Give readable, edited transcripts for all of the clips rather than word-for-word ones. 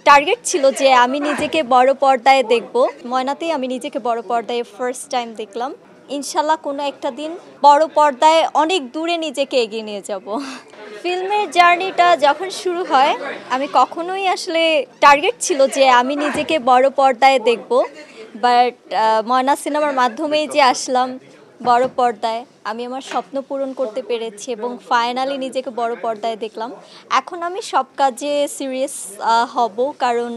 Target ছিল যে আমি নিজেকে বড় পর্দায় দেখব। ময়নাতেই আমি নিজেকে বড় পর্দায় ফার্স্ট টাইম দেখলাম। ইনশাল্লাহ কোনো একটা দিন বড় পর্দায় অনেক দূরে নিজেকে এগিয়ে নিয়ে যাব। ফিল্মের জার্নিটা যখন শুরু হয় আমি কখনোই আসলে টার্গেট ছিল যে আমি নিজেকে বড় পর্দায় দেখব, বাট ময়না সিনেমার মাধ্যমেই যে আসলাম বড় পর্দায়, আমি আমার স্বপ্ন পূরণ করতে পেরেছি এবং ফাইনালি নিজেকে বড় পর্দায় দেখলাম। এখন আমি সব কাজে সিরিয়াস হব, কারণ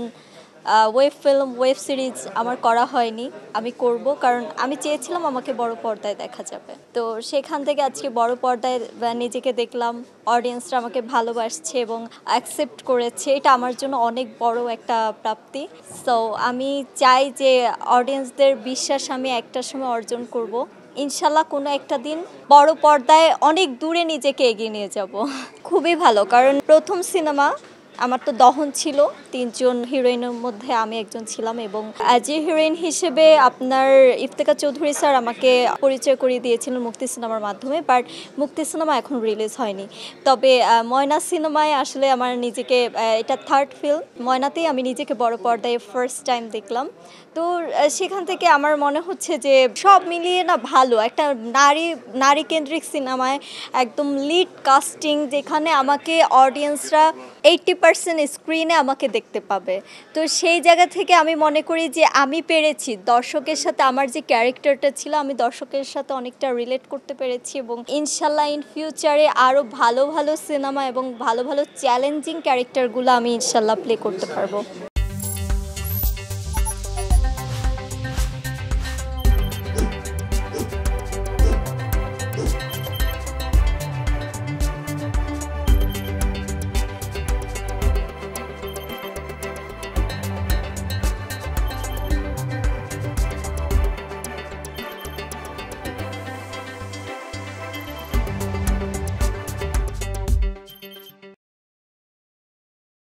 ওয়েব ফিল্ম ওয়েব সিরিজ আমার করা হয়নি, আমি করব কারণ আমি চেয়েছিলাম আমাকে বড় পর্দায় দেখা যাবে। তো সেখান থেকে আজকে বড় পর্দায় নিজেকে দেখলাম, অডিয়েন্সরা আমাকে ভালোবাসছে এবং অ্যাকসেপ্ট করেছে, এটা আমার জন্য অনেক বড় একটা প্রাপ্তি। সো আমি চাই যে অডিয়েন্সদের বিশ্বাস আমি একটা সময় অর্জন করব। ইনশাল্লাহ কোনো একটা দিন বড় পর্দায় অনেক দূরে নিজেকে এগিয়ে নিয়ে যাব। খুবই ভালো, কারণ প্রথম সিনেমা আমার তো দহন ছিল, 3জন হিরোইনের মধ্যে আমি একজন ছিলাম এবং অ্যাজ এ হিরোইন হিসেবে আপনার ইফতেখার চৌধুরী স্যার আমাকে পরিচয় করিয়ে দিয়েছিলেন মুক্তি সিনেমার মাধ্যমে, বাট মুক্তি সিনেমা এখন রিলিজ হয়নি। তবে ময়না সিনেমায় আসলে আমার নিজেকে, এটা থার্ড ফিল্ম, ময়নাতেই আমি নিজেকে বড় পর্দায় ফার্স্ট টাইম দেখলাম। তো সেখান থেকে আমার মনে হচ্ছে যে সব মিলিয়ে না ভালো একটা নারী কেন্দ্রিক সিনেমায় একদম লিড কাস্টিং, যেখানে আমাকে অডিয়েন্সরা 80% স্ক্রিনে আমাকে দেখতে পাবে। তো সেই জায়গা থেকে আমি মনে করি যে আমি পেরেছি দর্শকের সাথে, আমার যে ক্যারেক্টারটা ছিল আমি দর্শকের সাথে অনেকটা রিলেট করতে পেরেছি এবং ইনশাল্লাহ ইন ফিউচারে আরও ভালো ভালো সিনেমা এবং ভালো ভালো চ্যালেঞ্জিং ক্যারেক্টারগুলো আমি ইনশাল্লাহ প্লে করতে পারবো।